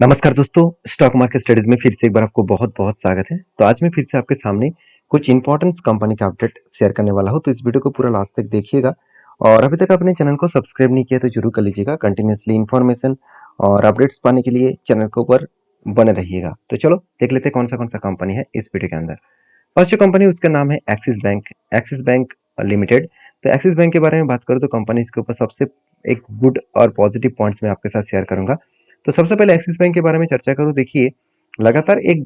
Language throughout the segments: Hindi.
नमस्कार दोस्तों, स्टॉक मार्केट स्टडीज में फिर से एक बार आपको बहुत बहुत स्वागत है। तो आज मैं फिर से आपके सामने कुछ इंपॉर्टेंट कंपनी का अपडेट शेयर करने वाला हूं। तो इस वीडियो को पूरा लास्ट तक देखिएगा और अभी तक अपने चैनल को सब्सक्राइब नहीं किया तो जरूर कर लीजिएगा। कंटिन्यूसली इन्फॉर्मेशन और अपडेट्स पाने के लिए चैनल के ऊपर बने रहिएगा। तो चलो देख लेते हैं कौन सा कंपनी है इस वीडियो के अंदर। फर्स्ट जो कंपनी उसका नाम है एक्सिस बैंक लिमिटेड। तो एक्सिस बैंक के बारे में बात करूँ तो कंपनी इसके ऊपर सबसे एक गुड और पॉजिटिव पॉइंट्स मैं आपके साथ शेयर करूंगा। तो सबसे पहले एक्सिस बैंक के बारे में चर्चा करूं, देखिए लगातार एक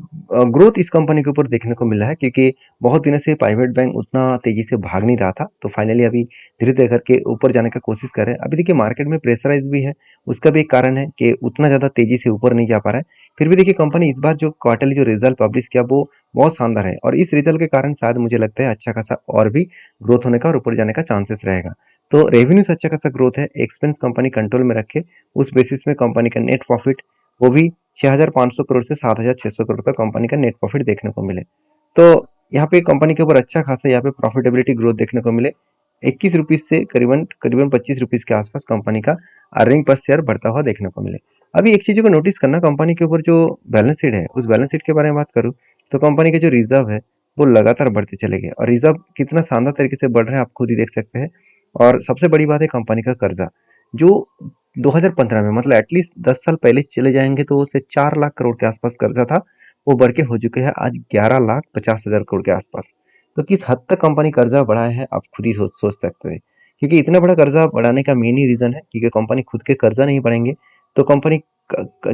ग्रोथ इस कंपनी के ऊपर देखने को मिला है, क्योंकि बहुत दिनों से प्राइवेट बैंक उतना तेजी से भाग नहीं रहा था। तो फाइनली अभी धीरे धीरे करके ऊपर जाने का कोशिश कर रहे हैं। अभी देखिए मार्केट में प्रेशराइज भी है, उसका भी एक कारण है कि उतना ज्यादा तेजी से ऊपर नहीं जा पा रहा है। फिर भी देखिए कंपनी इस बार जो क्वार्टरली जो रिजल्ट पब्लिश किया वो बहुत शानदार है और इस रिजल्ट के कारण शायद मुझे लगता है अच्छा खासा और भी ग्रोथ होने का और ऊपर जाने का चांसेस रहेगा। तो रेवेन्यू से अच्छा खासा ग्रोथ है, एक्सपेंस कंपनी कंट्रोल में रखे, उस बेसिस में कंपनी का नेट प्रॉफिट वो भी 6,500 करोड़ से 7,600 करोड़ का कंपनी का नेट प्रॉफिट देखने को मिले। तो यहाँ पे कंपनी के ऊपर अच्छा खासा यहाँ पे प्रॉफिटेबिलिटी ग्रोथ देखने को मिले। 21 रुपीज से करीबन करीबन 25 रुपीज के आसपास कंपनी का अर्निंग पर शेयर बढ़ता हुआ देखने को मिले। अभी एक चीज को नोटिस करना, कंपनी के ऊपर जो बैलेंस शीट है उस बैलेंस शीट के बारे में बात करूँ तो कंपनी के जो रिजर्व है वो लगातार बढ़ते चले गए और रिजर्व कितना शानदार तरीके से बढ़ रहा है आप खुद ही देख सकते हैं। और सबसे बड़ी बात है कंपनी का कर्जा, जो 2015 में मतलब एटलीस्ट 10 साल पहले चले जाएंगे तो उसे 4 लाख करोड़ के आसपास कर्जा था, वो बढ़ के हो चुके हैं आज 11,50,000 करोड़ के आसपास। तो किस हद तक कंपनी कर्जा बढ़ाया है आप खुद ही सोच सकते हैं, क्योंकि इतना बड़ा कर्जा बढ़ाने का मेन ही रीजन है क्योंकि कंपनी खुद के कर्जा नहीं बढ़ेंगे तो कंपनी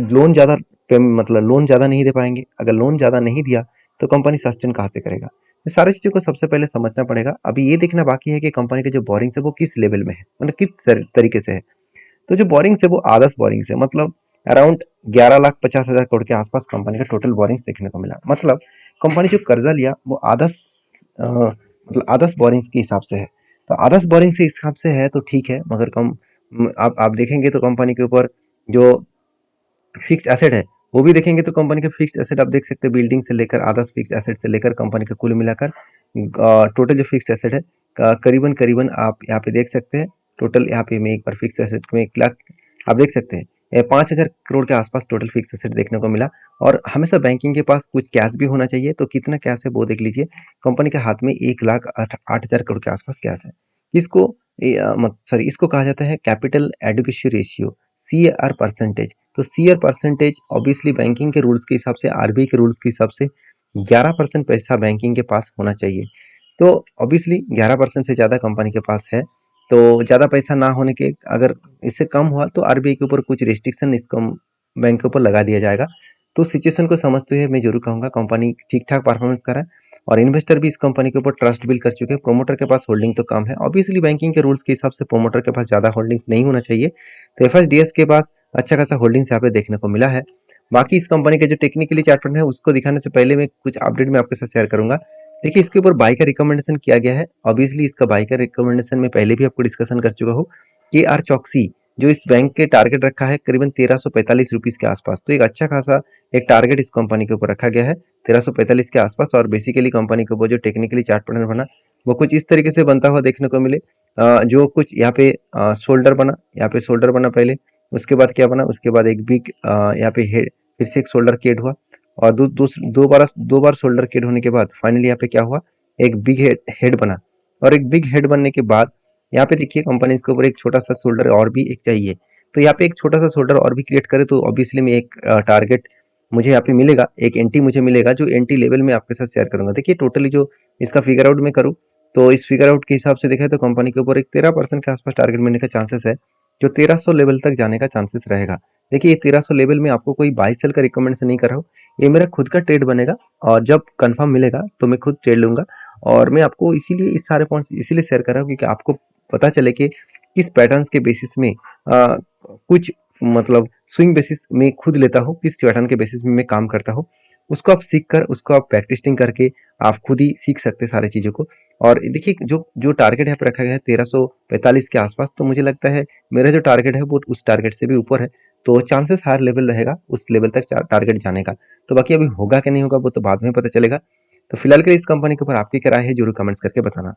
लोन ज्यादा मतलब लोन ज्यादा नहीं दे पाएंगे। अगर लोन ज्यादा नहीं दिया तो कंपनी सस्टेन कहाँ से करेगा। ये सारी चीजों को सबसे पहले समझना पड़ेगा। अभी ये देखना बाकी है कि कंपनी के जो बोरिंग्स है वो किस लेवल में है, मतलब किस तरीके से है। तो जो बोरिंग्स है वो आदर्श बोरिंग्स है, मतलब अराउंड 11,50,000 करोड़ के आसपास कंपनी का टोटल बोरिंग्स देखने को मिला। मतलब कंपनी जो कर्जा लिया वो आदर्श मतलब आदर्श बोरिंग्स के हिसाब से है। तो आदर्श बोरिंग के हिसाब से है तो ठीक है, मगर कम आप देखेंगे तो कंपनी के ऊपर जो फिक्स एसेट है वो भी देखेंगे तो कंपनी के फिक्स एसेट आप देख सकते हैं, बिल्डिंग से लेकर आदर्श फिक्स एसेट से लेकर कंपनी का कुल मिलाकर टोटल जो फिक्स एसेट है करीबन करीबन आप यहाँ पे देख सकते हैं। टोटल यहाँ पे मैं एक बार फिक्स एसेट में 1 लाख आप देख सकते हैं 5,000 करोड़ के आसपास टोटल फिक्स एसेट देखने को मिला। और हमेशा बैंकिंग के पास कुछ कैश भी होना चाहिए, तो कितना कैश है वो देख लीजिए। कंपनी के हाथ में 1,08,000 करोड़ के आसपास कैश है। इसको सॉरी इसको कहा जाता है capital education ratio, CAR percentage. तो CAR परसेंटेज ऑब्वियसली बैंकिंग के रूल्स के हिसाब से, RBI के रूल्स के हिसाब से 11% पैसा बैंकिंग के पास होना चाहिए। तो ऑब्वियसली 11% से ज़्यादा कंपनी के पास है, तो ज़्यादा पैसा ना होने के अगर इससे कम हुआ तो RBI के ऊपर कुछ रिस्ट्रिक्शन इस कम बैंक के ऊपर लगा दिया जाएगा। तो सिचुएशन को समझते हुए मैं जरूर कहूँगा कंपनी ठीक ठाक परफॉर्मेंस कर रहा है और इन्वेस्टर भी इस कंपनी के ऊपर ट्रस्ट बिल्ड कर चुके हैं। प्रोमोटर के पास होल्डिंग तो कम है, ऑब्वियसली बैंकिंग के रूल्स के हिसाब से प्रोमोटर के पास ज़्यादा होल्डिंग्स नहीं होना चाहिए। तो FSDS के पास अच्छा खासा होल्डिंग्स यहाँ पे देखने को मिला है। बाकी इस कंपनी के जो टेक्निकली चार्ट है उसको दिखाने से पहले मैं कुछ अपडेट में आपके साथ शेयर करूंगा। देखिए इसके ऊपर बाई का रिकमेंडेशन किया गया है। ऑब्वियसली इसका बाई का रिकमेंडेशन मैं पहले भी आपको डिस्कशन कर चुका हूँ। KR चौकसी जो इस बैंक के टारगेट रखा है करीबन 1345 रुपीज के आसपास, तो एक अच्छा खासा एक टारगेट इस कंपनी के ऊपर रखा गया है 1345 के आसपास। और बेसिकली कंपनी के ऊपर जो टेक्निकली चार्ट पैटर्न बना वो कुछ इस तरीके से बनता हुआ देखने को मिले। जो कुछ यहाँ पे शोल्डर बना, यहाँ पे शोल्डर बना पहले, उसके बाद क्या बना, उसके बाद एक बिग यहाँ पे हेड, फिर से एक शोल्डर केड हुआ और दो बार शोल्डर केड होने के बाद फाइनली यहाँ पे क्या हुआ, एक बिग हेड बना। और एक बिग हेड बनने के बाद यहाँ पे देखिए कंपनी इसके ऊपर एक छोटा सा शोल्डर और भी एक चाहिए। तो यहाँ पे एक छोटा सा शोल्डर और भी क्रिएट करे तो ऑब्वियसली मैं एक टारगेट मुझे यहाँ पे मिलेगा, एक एंटी मुझे मिलेगा जो एंटी लेवल में आपके साथ शेयर करूंगा। देखिए टोटली जो इसका फिगर आउट में करूँ तो इस फिगर आउट के हिसाब से देखा तो कंपनी के ऊपर एक 13% के आसपास टारगेट मिलने का चांसेस है, जो 1300 लेवल तक जाने का चांसेस रहेगा। देखिए ये 1300 लेवल में आपको कोई बाई सेल का रिकमेंडेशन नहीं कर रहा हूँ, ये मेरा खुद का ट्रेड बनेगा और जब कंफर्म मिलेगा तो मैं खुद ट्रेड लूंगा। और मैं आपको इसीलिए इस सारे पॉइंट्स इसीलिए शेयर कर रहा हूँ क्योंकि आपको पता चले कि किस पैटर्न्स के बेसिस में कुछ मतलब स्विंग बेसिस में खुद लेता हूँ, किस पैटर्न के बेसिस में मैं काम करता हूँ, उसको आप सीख कर उसको आप प्रैक्टिसिंग करके आप खुद ही सीख सकते हैं सारी चीज़ों को। और देखिए जो जो टारगेट यहाँ पे रखा गया है 1345 के आसपास, तो मुझे लगता है मेरा जो टारगेट है वो उस टारगेट से भी ऊपर है, तो चांसेस हायर लेवल रहेगा उस लेवल तक टारगेट जाने का। तो बाकी अभी होगा कि नहीं होगा वो तो बाद में पता चलेगा। तो फिलहाल के इस कंपनी के ऊपर आपकी क्या राय है जरूर कमेंट्स करके बताना।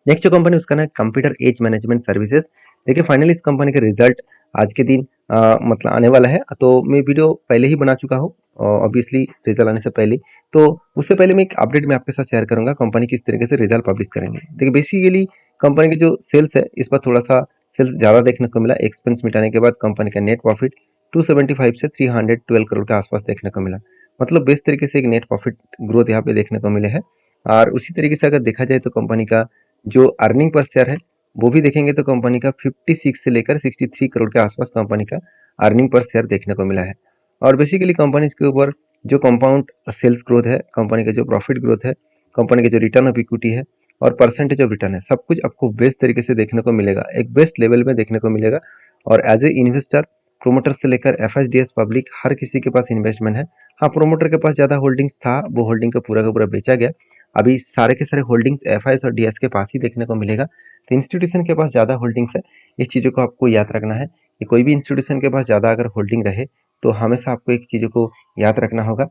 नेक्स्ट जो कंपनी उसका ना कंप्यूटर एज मैनेजमेंट सर्विसेज। देखिए फाइनली इस कंपनी का रिजल्ट आज के दिन मतलब आने वाला है। तो मैं वीडियो पहले ही बना चुका हूँ ऑब्वियसली रिजल्ट आने से पहले। तो उससे पहले मैं एक अपडेट मैं आपके साथ शेयर करूंगा कंपनी किस तरीके से रिजल्ट पब्लिश करेंगे। देखिए बेसिकली कंपनी की जो सेल्स है इस पर थोड़ा सा सेल्स ज़्यादा देखने को मिला। एक्सपेंस मिटाने के बाद कंपनी का नेट प्रॉफिट 275 से 312 करोड़ के आसपास देखने को मिला। मतलब बेस्ट तरीके से एक नेट प्रॉफिट ग्रोथ यहाँ पे देखने को मिले है। और उसी तरीके से अगर देखा जाए तो कंपनी का जो अर्निंग पर शेयर है वो भी देखेंगे तो कंपनी का 56 से लेकर 63 करोड़ के आसपास कंपनी का अर्निंग पर शेयर देखने को मिला है। और बेसिकली कंपनी के ऊपर जो कंपाउंड सेल्स ग्रोथ है, कंपनी का जो प्रॉफिट ग्रोथ है, कंपनी का जो रिटर्न ऑफ इक्विटी है और परसेंटेज ऑफ रिटर्न है, सब कुछ आपको बेस्ट तरीके से देखने को मिलेगा, एक बेस्ट लेवल में देखने को मिलेगा। और एज ए इन्वेस्टर प्रोमोटर से लेकर एफएसडीएस पब्लिक हर किसी के पास इन्वेस्टमेंट है। हाँ, प्रोमोटर के पास ज़्यादा होल्डिंग्स था, वो होल्डिंग का पूरा बेचा गया। अभी सारे के सारे होल्डिंग्स एफआईएस और डीएस के पास ही देखने को मिलेगा। तो इंस्टीट्यूशन के पास ज़्यादा होल्डिंग्स है, इस चीज़ों को आपको याद रखना है कि कोई भी इंस्टीट्यूशन के पास ज़्यादा अगर होल्डिंग रहे तो हमेशा आपको एक चीज़ों को याद रखना होगा।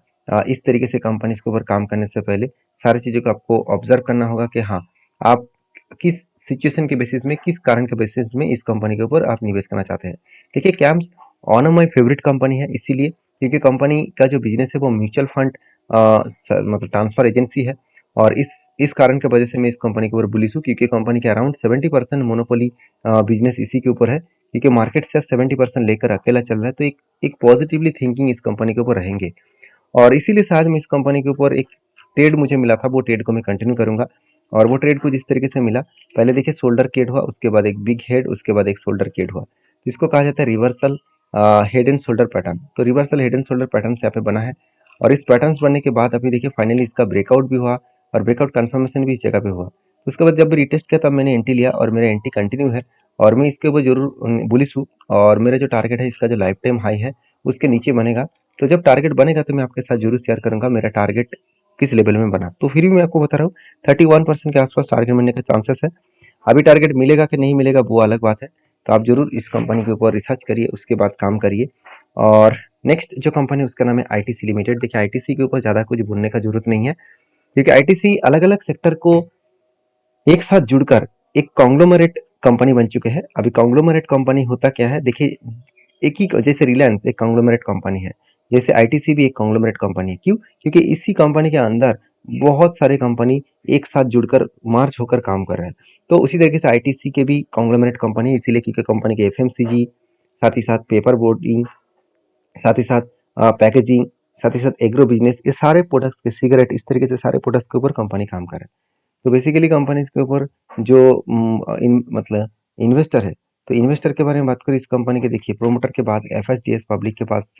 इस तरीके से कंपनीज के ऊपर काम करने से पहले सारी चीज़ों को आपको ऑब्जर्व करना होगा कि हाँ, आप किस सिचुएशन के बेसिस में, किस कारण के बेसिस में इस कंपनी के ऊपर आप निवेश करना चाहते हैं। देखिए camps on my favourite company है, इसीलिए क्योंकि कंपनी का जो बिजनेस है वो म्यूचुअल फंड मतलब ट्रांसफर एजेंसी है। और इस कारण की वजह से मैं इस कंपनी के ऊपर बुलिश हूँ, क्योंकि कंपनी के अराउंड 70% मोनोपोली बिजनेस इसी के ऊपर है। क्योंकि मार्केट से 70% लेकर अकेला चल रहा है, तो एक पॉजिटिवली थिंकिंग इस कंपनी के ऊपर रहेंगे। और इसीलिए शायद मैं इस कंपनी के ऊपर एक ट्रेड मुझे मिला था, वो ट्रेड को मैं कंटिन्यू करूंगा। और वो ट्रेड कुछ इस तरीके से मिला, पहले देखिए शोल्डर केड हुआ, उसके बाद एक बिग हेड, उसके बाद एक शोल्डर केड हुआ। इसको कहा जाता है reversal head and shoulder pattern. तो reversal head and shoulder pattern से यहाँ पे बना है। और इस पैटर्न बनने के बाद अभी देखिए फाइनली इसका ब्रेकआउट भी हुआ और ब्रेकआउट कंफर्मेशन भी इस जगह पे हुआ। उसके बाद जब रिटेस्ट किया तब मैंने एंट्री लिया और मेरा एंट्री कंटिन्यू है। और मैं इसके ऊपर जरूर बुलिश हूँ। और मेरा जो टारगेट है इसका जो लाइफ टाइम हाई है उसके नीचे बनेगा। तो जब टारगेट बनेगा तो मैं आपके साथ जरूर शेयर करूंगा मेरा टारगेट किस लेवल में बना। तो फिर भी मैं आपको बता रहा हूँ 31% के आसपास टारगेट मिलने का चांसेस है। अभी टारगेट मिलेगा कि नहीं मिलेगा वो अलग बात है। तो आप जरूर इस कंपनी के ऊपर रिसर्च करिए, उसके बाद काम करिए। और नेक्स्ट जो कंपनी है उसका नाम है आईटीसी लिमिटेड। देखिए आईटीसी के ऊपर ज़्यादा कुछ बोलने का जरूरत नहीं है, क्योंकि आईटीसी अलग अलग सेक्टर को एक साथ जुड़कर एक कॉन्ग्लोमरेट कंपनी बन चुके हैं। अभी कॉन्ग्लोमरेट कंपनी होता क्या है, देखिए एक ही जैसे रिलायंस एक कॉन्ग्लोमरेट कंपनी है, जैसे आईटीसी भी एक कॉन्ग्लोमरेट कंपनी है। क्यों? क्योंकि इसी कंपनी के अंदर बहुत सारे कंपनी एक साथ जुड़कर मार्च होकर काम कर रहे हैं। तो उसी तरीके से आईटीसी के भी कॉन्ग्लोमरेट कंपनी है, इसीलिए क्योंकि कंपनी के एफएमसीजी, साथ ही साथ पेपर बोर्डिंग, साथ ही साथ पैकेजिंग, साथ ही साथ एग्रो बिजनेस, ये सारे प्रोडक्ट्स के सिगरेट, इस तरीके से सारे प्रोडक्ट्स के ऊपर कंपनी काम कर रहे हैं। तो बेसिकली कंपनीज के ऊपर जो मतलब इन्वेस्टर है, तो इन्वेस्टर के बारे में बात करें इस कंपनी के, देखिए प्रोमोटर के बाद एफएसडीएस पब्लिक के पास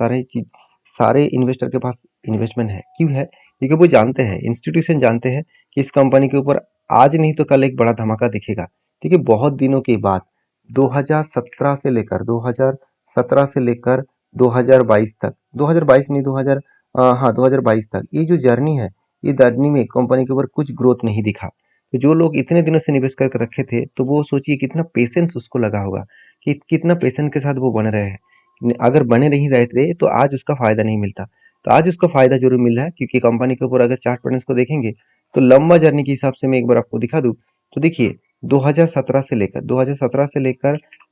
सारे इन्वेस्टर के पास इन्वेस्टमेंट है। क्यों है? क्योंकि वो जानते हैं, इंस्टीट्यूशन जानते हैं कि इस कंपनी के ऊपर आज नहीं तो कल एक बड़ा धमाका दिखेगा। क्योंकि बहुत दिनों के बाद 2017 से लेकर 2017 से लेकर 2022 तक, 2022 नहीं 2000 हाँ 2022 तक ये जो जर्नी है, ये जर्नी में कंपनी के ऊपर कुछ ग्रोथ नहीं दिखा। तो जो लोग इतने दिनों से निवेश करके रखे थे, तो वो सोचिए कितना पेशेंस उसको लगा होगा, कि कितना पेशेंस के साथ वो बने रहे हैं। अगर बने नहीं रहे थे तो आज उसका फायदा नहीं मिलता। तो आज उसका फायदा जरूर मिल रहा है, क्योंकि कंपनी के ऊपर अगर चार्ट पैटर्न्स को देखेंगे तो लंबा जर्नी के हिसाब से मैं एक बार आपको दिखा दूं, तो देखिए 2017 से लेकर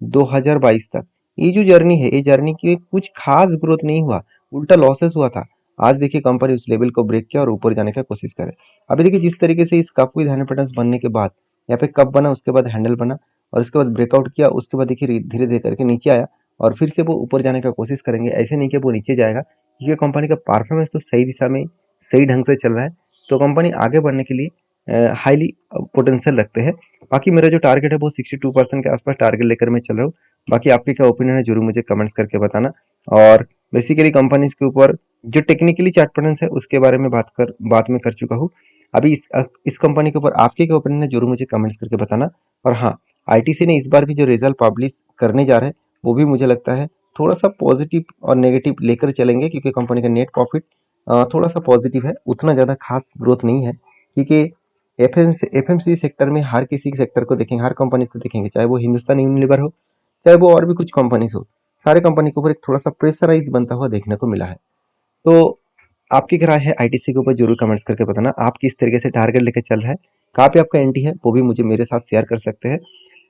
2022 तक ये जो जर्नी है, ये जर्नी की कुछ खास ग्रोथ नहीं हुआ, उल्टा लॉसेस हुआ था। आज देखिए कंपनी उस लेवल को ब्रेक किया और ऊपर जाने का कोशिश करे। अभी देखिए जिस तरीके से इस कप विद हैंडल पैटर्न्स बनने के बाद यहाँ पे कप बना, उसके बाद हैंडल बना और उसके बाद ब्रेकआउट किया, उसके बाद देखिए धीरे धीरे करके नीचे आया और फिर से वो ऊपर जाने का कोशिश करेंगे। ऐसे नहीं कि वो नीचे जाएगा, क्योंकि कंपनी का परफॉर्मेंस तो सही दिशा में, सही ढंग से चल रहा है। तो कंपनी आगे बढ़ने के लिए हाईली पोटेंशियल रखते हैं। बाकी मेरा जो टारगेट है वो 62% के आसपास टारगेट लेकर मैं चल रहा हूँ। बाकी आपके क्या ओपिनियन है जरूर मुझे कमेंट्स करके बताना। और बेसिकली कंपनीज के ऊपर जो टेक्निकली चार्ट पैटर्न्स है उसके बारे में बात में कर चुका हूँ। अभी इस कंपनी के ऊपर आपके क्या ओपिनियन है जरूर मुझे कमेंट्स करके बताना। और हाँ, आईटीसी ने इस बार भी जो रिजल्ट पब्लिश करने जा रहे हैं वो भी मुझे लगता है थोड़ा सा पॉजिटिव और नेगेटिव लेकर चलेंगे, क्योंकि कंपनी का नेट प्रॉफिट थोड़ा सा पॉजिटिव है, उतना ज़्यादा खास ग्रोथ नहीं है। क्योंकि एफएमसी सेक्टर में हर किसी सेक्टर को देखेंगे, हर कंपनी को देखेंगे, चाहे वो हिंदुस्तान यूनिलीवर हो, चाहे वो और भी कुछ कंपनीज हो, सारे कंपनी के ऊपर एक थोड़ा सा प्रेशराइज बनता हुआ देखने को मिला है। तो आपकी क्या राय है आईटीसी के ऊपर जरूर कमेंट्स करके बताना। आप किस तरीके से टारगेट लेकर चल रहे हैं, कहाँ पे आपका एंट्री है वो भी मुझे मेरे साथ शेयर कर सकते हैं।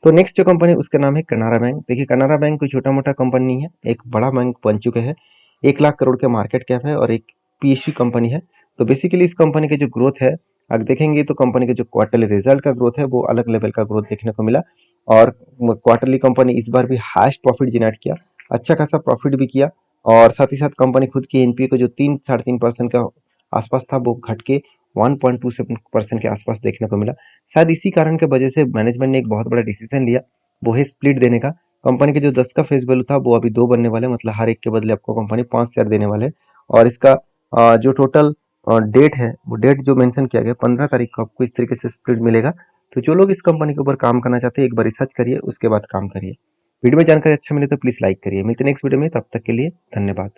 तो नेक्स्ट जो कंपनी उसका नाम है कनारा बैंक। देखिए कनारा बैंक कोई छोटा मोटा कंपनी नहीं है, एक बड़ा बैंक बन चुके हैं। 1 लाख करोड़ के मार्केट कैप है और एक पीएसयू कंपनी है। तो बेसिकली इस कंपनी के जो ग्रोथ है, अगर देखेंगे तो कंपनी के जो क्वार्टरली रिजल्ट का ग्रोथ है वो अलग लेवल का ग्रोथ देखने को मिला। और क्वार्टरली कंपनी इस बार भी हाईएस्ट प्रॉफिट जनरेट किया, अच्छा खासा प्रॉफिट भी किया। और साथ ही साथ कंपनी खुद की एनपीए को जो 3-3.5% का आसपास था वो घट के 1.27% के आसपास देखने को मिला। शायद इसी कारण के वजह से मैनेजमेंट ने एक बहुत बड़ा डिसीजन लिया, वो है स्प्लिट देने का। कंपनी के जो 10 का फेस वैल्यू था वो अभी 2 बनने वाले, मतलब हर एक के बदले आपको कंपनी 5 शेयर देने वाले हैं। और इसका जो टोटल डेट है वो डेट जो मेंशन किया गया 15 तारीख को आपको इस तरीके से स्प्लिट मिलेगा। तो जो लोग इस कंपनी के ऊपर काम करना चाहते हैं एक बार रिसर्च करिए, उसके बाद काम करिए। वीडियो में जानकारी अच्छा मिले तो प्लीज लाइक करिए। मिलते हैं नेक्स्ट वीडियो में, तब तक के लिए धन्यवाद।